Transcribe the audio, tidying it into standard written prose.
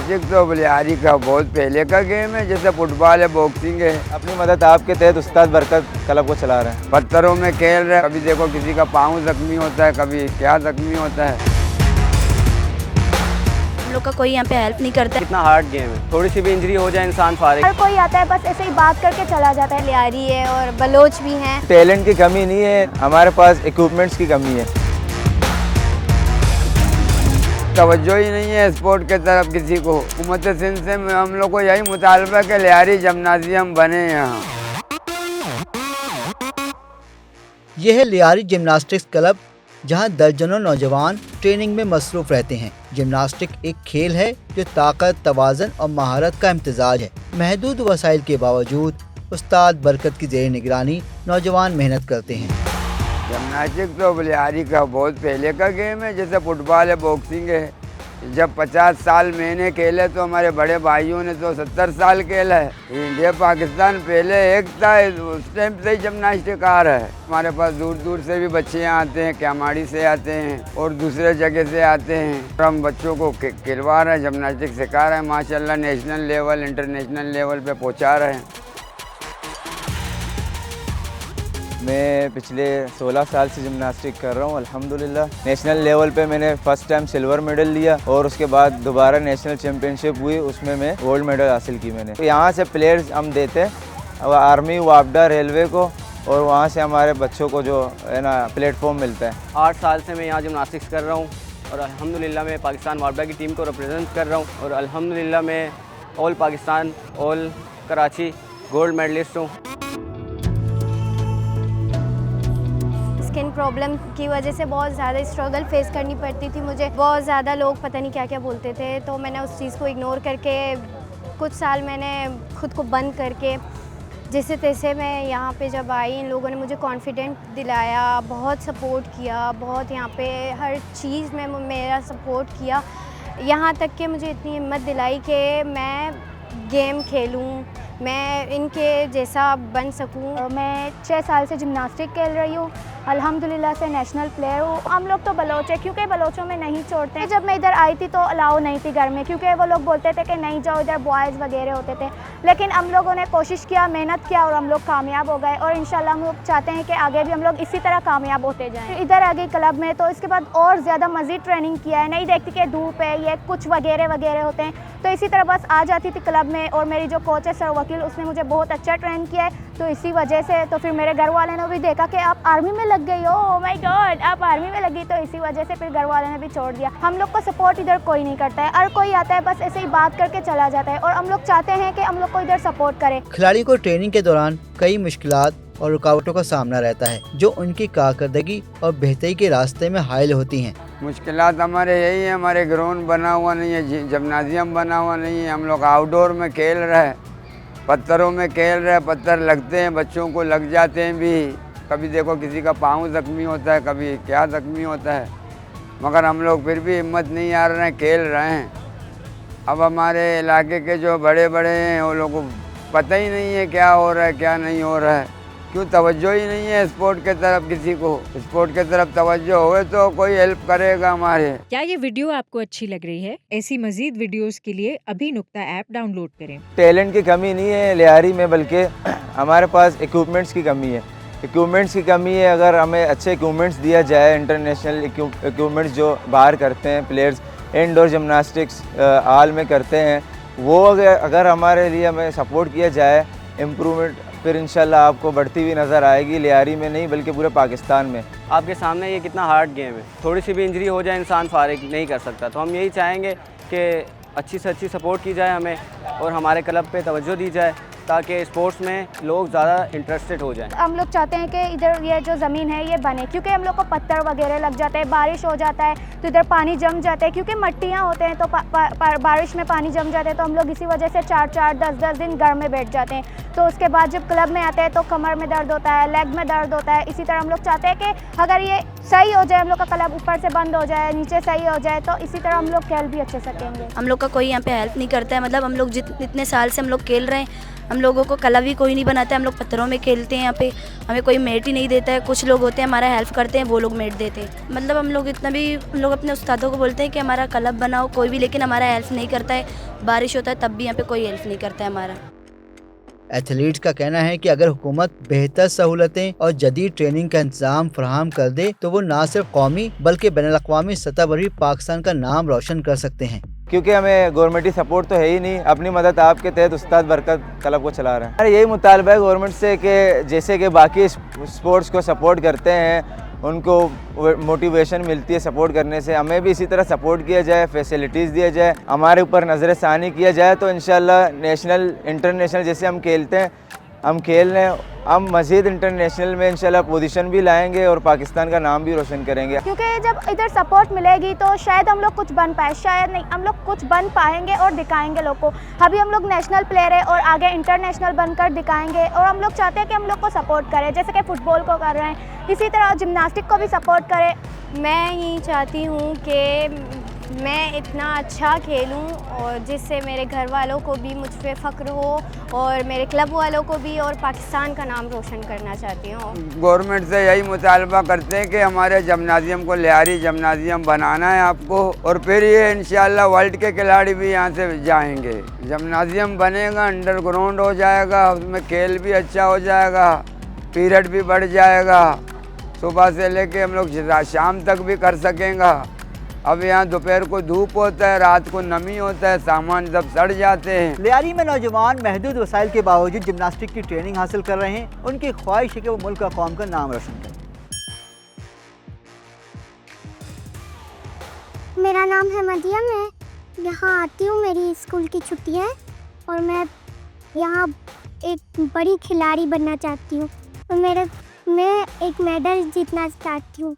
Gymnastic तो बलिहारी का बहुत पहले का गेम है, जैसे फुटबॉल है, बॉक्सिंग है। अपनी मदद आपके तहत उस्ताद बरकत क्लब को चला रहे हैं। पत्थरों में खेल रहे हैं, कभी देखो किसी का पाँव जख्मी होता है, कभी क्या जख्मी होता है। हम लोग का कोई यहाँ पे हेल्प नहीं करता है। कितना हार्ड गेम है, थोड़ी सी भी इंजरी हो जाए इंसान फारिग। हर कोई आता है बस ऐसे ही बात करके चला जाता है। लियारी है और बलोच भी हैं। टैलेंट की कमी नहीं है, हमारे पास इक्विपमेंट्स की कमी है। तवज्जो ही नहीं है स्पोर्ट के तरफ किसी को। हुकूमत सिंध से हम लोग को यही मुतालबा है कि लियारी जिम्नाजियम बने यहाँ। यह है लियारी जिम्नास्टिक्स क्लब, जहां दर्जनों नौजवान ट्रेनिंग में मसरूफ रहते हैं। जिम्नास्टिक एक खेल है जो ताकत, तवाज़न और महारत का इम्तिजाज है। महदूद वसाइल के बावजूद उस्ताद बरकत की ज़ेर निगरानी नौजवान मेहनत करते हैं। जिम्नास्टिक तो बलिहारी का बहुत पहले का गेम है, जैसे फुटबॉल है, बॉक्सिंग है। जब 50 साल मैंने खेले तो हमारे बड़े भाइयों ने तो 70 साल खेला है। इंडिया पाकिस्तान पहले एक था, उस टाइम से ही जिम्नास्टिक आ रहा है। हमारे पास दूर दूर से भी बच्चे यहाँ आते हैं, क्यामाड़ी से आते हैं और दूसरे जगह से आते हैं। हम बच्चों को खिलवा रहे हैं, जिम्नास्टिक सिखा रहे हैं। माशाल्लाह नेशनल लेवल, इंटरनेशनल लेवल पे पहुँचा रहे हैं। मैं पिछले 16 साल से जिम्नास्टिक कर रहा हूँ। अल्हम्दुलिल्लाह नेशनल लेवल पे मैंने फर्स्ट टाइम सिल्वर मेडल लिया और उसके बाद दोबारा नेशनल चैम्पियनशिप हुई, उसमें मैं गोल्ड मेडल हासिल की मैंने। तो यहाँ से प्लेयर्स हम देते हैं आर्मी, वापडा, रेलवे को, और वहाँ से हमारे बच्चों को जो है ना प्लेटफॉर्म मिलता है। 8 साल से मैं यहाँ जिम्नास्टिक्स कर रहा हूँ और अल्हम्दुलिल्लाह मैं पाकिस्तान वापडा की टीम को रिप्रेजेंट कर रहा हूँ और अल्हम्दुलिल्लाह मैं all Pakistan, all Karachi gold medalist हूँ। स्किन प्रॉब्लम की वजह से बहुत ज़्यादा स्ट्रगल फेस करनी पड़ती थी मुझे। बहुत ज़्यादा लोग पता नहीं क्या क्या बोलते थे, तो मैंने उस चीज़ को इग्नोर करके कुछ साल मैंने खुद को बंद करके जैसे तैसे मैं यहाँ पे जब आई, इन लोगों ने मुझे कॉन्फिडेंट दिलाया, बहुत सपोर्ट किया, बहुत यहाँ पे हर चीज़ में मेरा सपोर्ट किया। यहाँ तक कि मुझे इतनी हिम्मत दिलाई कि मैं गेम खेलूँ, मैं इनके जैसा बन सकूं। मैं 6 साल से जिम्नास्टिक खेल रही हूँ, अल्हम्दुलिल्लाह से नेशनल प्लेयर हूँ। हम लोग तो बलोच है, क्योंकि बलोचों में नहीं छोड़ते हैं। जब मैं इधर आई थी तो अलाउ नहीं थी घर में, क्योंकि वो लोग बोलते थे कि नहीं जाओ, इधर बॉयज़ वगैरह होते थे। लेकिन हम लोगों ने कोशिश किया, मेहनत किया और हम लोग कामयाब हो गए। और इंशाल्लाह हम लोग चाहते हैं कि आगे भी हम लोग इसी तरह कामयाब होते जाएँ। इधर आ गई क्लब में, तो इसके बाद और ज़्यादा मज़ीद ट्रेनिंग किया है। नहीं देखती कि धूप है, ये कुछ वगैरह वगैरह होते हैं, तो इसी तरह बस आ जाती थी क्लब में। और मेरी जो कोच है सर वकील, उसने मुझे बहुत अच्छा ट्रेन किया है, तो इसी वजह से तो फिर मेरे घर वाले ने भी देखा कि आप आर्मी में लग गई हो, ओह माय गॉड आप आर्मी में लगी, तो इसी वजह से फिर घर वाले ने भी छोड़ दिया। हम लोग को सपोर्ट इधर कोई नहीं करता है, हर कोई आता है बस ऐसे ही बात करके चला जाता है, और हम लोग चाहते हैं कि हम लोग को इधर सपोर्ट करे। खिलाड़ी को ट्रेनिंग के दौरान कई मुश्किलात और रुकावटों का सामना रहता है, जो उनकी कारकर्दगी और बेहतरी के रास्ते में हायल होती हैं। मुश्किलात हमारे यही है, हमारे ग्राउंड बना हुआ नहीं है, जिम्नाजियम बना हुआ नहीं है। हम लोग आउटडोर में खेल रहे हैं, पत्थरों में खेल रहे हैं, पत्थर लगते हैं, बच्चों को लग जाते हैं भी। कभी देखो किसी का पाँव जख्मी होता है, कभी क्या जख्मी होता है, मगर हम लोग फिर भी हिम्मत नहीं हार रहे हैं, खेल रहे हैं। अब हमारे इलाके के जो बड़े बड़े हैं वो लोगों को पता ही नहीं है क्या हो रहा है, क्या नहीं हो रहा है। क्यों तवज्जो ही नहीं है स्पोर्ट के तरफ किसी को। स्पोर्ट के तरफ तवज्जो होए तो कोई हेल्प करेगा हमारे। क्या ये वीडियो आपको अच्छी लग रही है? ऐसी मजीद वीडियोस के लिए अभी नुक्ता ऐप डाउनलोड करें। टैलेंट की कमी नहीं है लियारी में, बल्कि हमारे पास इक्विपमेंट्स की कमी है। इक्विपमेंट्स की कमी है, अगर हमें अच्छे इक्विपमेंट्स दिया जाए, इंटरनेशनल इक्विपमेंट्स जो बाहर करते हैं प्लेयर्स, इंडोर जिम्नास्टिक्स हाल में करते हैं, वो अगर हमारे लिए हमें सपोर्ट किया जाए, इम्प्रूवमेंट, फिर इंशाल्लाह आपको बढ़ती हुई नज़र आएगी लियारी में नहीं बल्कि पूरे पाकिस्तान में। आपके सामने ये कितना हार्ड गेम है, थोड़ी सी भी इंजरी हो जाए इंसान फारिग नहीं कर सकता। तो हम यही चाहेंगे कि अच्छी से अच्छी सपोर्ट की जाए हमें और हमारे क्लब पे तवज्जो दी जाए, ताकि स्पोर्ट्स में लोग ज़्यादा इंटरेस्टेड हो जाएं। हम लोग चाहते हैं कि इधर ये जो ज़मीन है ये बने, क्योंकि हम लोग को पत्थर वगैरह लग जाते हैं, बारिश हो जाता है तो इधर पानी जम जाता है, क्योंकि मट्टियाँ होते हैं तो बारिश में पानी जम जाते हैं, तो हम लोग इसी वजह से 4-4, 10-10 दिन घर में बैठ जाते हैं। तो उसके बाद जब क्लब में आते हैं तो कमर में दर्द होता है, लेग में दर्द होता है। इसी तरह हम लोग चाहते हैं कि अगर ये सही हो जाए, हम लोग का क्लब ऊपर से बंद हो जाए, नीचे सही हो जाए, तो इसी तरह हम लोग खेल भी अच्छे सकेंगे। हम लोग का कोई यहाँ पे हेल्प नहीं करता है। मतलब हम लोग इतने साल से हम लोग खेल रहे हैं, हम लोगों को क्लब ही कोई नहीं बनाता है, हम लोग पत्थरों में खेलते हैं। यहाँ पे हमें कोई मेट ही नहीं देता है। कुछ लोग होते हैं हमारा हेल्प करते हैं, वो लोग मेट देते हैं। मतलब हम लोग हम लोग अपने उस्तादों को बोलते हैं कि हमारा क्लब बनाओ कोई भी, लेकिन हमारा हेल्प नहीं करता है। बारिश होता है तब भी यहाँ पे कोई हेल्प नहीं करता है हमारा। एथलीट्स का कहना है कि अगर हुकूमत बेहतर सहूलतें और जदीद ट्रेनिंग का इंतजाम फराहम कर दे तो वो न सिर्फ कौमी बल्कि बैनुल-अक़वामी सतह पर भी पाकिस्तान का नाम रोशन कर सकते हैं। क्योंकि हमें गवर्नमेंटी सपोर्ट तो है ही नहीं, अपनी मदद आपके तहत उस्ताद बरकत क्लब को चला रहे हैं। हमारा यही मुतालबा है गवर्नमेंट से कि जैसे कि बाकी स्पोर्ट्स को सपोर्ट करते हैं, उनको मोटिवेशन मिलती है सपोर्ट करने से, हमें भी इसी तरह सपोर्ट किया जाए, फैसिलिटीज़ दिया जाए, हमारे ऊपर नज़र सानी किया जाए। तो इंशाल्लाह नेशनल इंटरनेशनल जैसे हम खेलते हैं, हम खेल रहे हैं, हम मज़ीद इंटरनेशनल में इंशाल्लाह पोजीशन भी लाएंगे और पाकिस्तान का नाम भी रोशन करेंगे। क्योंकि जब इधर सपोर्ट मिलेगी तो शायद हम लोग कुछ बन पाए, शायद नहीं, हम लोग कुछ बन पाएंगे और दिखाएंगे लोग को। अभी हम लोग नेशनल प्लेयर है और आगे इंटरनेशनल बनकर दिखाएंगे, और हम लोग चाहते हैं कि हम लोग को सपोर्ट करें, जैसे कि फुटबॉल को कर रहे हैं, इसी तरह जिम्नास्टिक को भी सपोर्ट करें। मैं यही चाहती हूँ कि मैं इतना अच्छा खेलूं और जिससे मेरे घर वालों को भी मुझ पे फ़ख्र हो और मेरे क्लब वालों को भी, और पाकिस्तान का नाम रोशन करना चाहती हूँ। गवर्नमेंट से यही मुतालबा करते हैं कि हमारे जिम्नाजियम को लियारी जिम्नाजियम बनाना है आपको, और फिर ये इंशाल्लाह वर्ल्ड के खिलाड़ी भी यहाँ से जाएंगे। जिम्नाजियम बनेगा, अंडरग्राउंड हो जाएगा, उसमें खेल भी अच्छा हो जाएगा, पीरियड भी बढ़ जाएगा, सुबह से लेके हम लोग शाम तक भी कर सकेंगे। अब यहाँ दोपहर को धूप होता है, रात को नमी होता है, सामान सब सड़ जाते हैं। लियारी में नौजवान महदूद वसाइल के बावजूद जिम्नास्टिक की ट्रेनिंग हासिल कर रहे हैं। उनकी ख्वाहिश है कि वो मुल्क और कौम का नाम रोशन करें। मेरा नाम है मदिया, मैं यहाँ आती हूँ, मेरी स्कूल की छुट्टियाँ हैं और मैं यहाँ एक बड़ी खिलाड़ी बनना चाहती हूँ और मैं एक मेडल जीतना चाहती हूँ।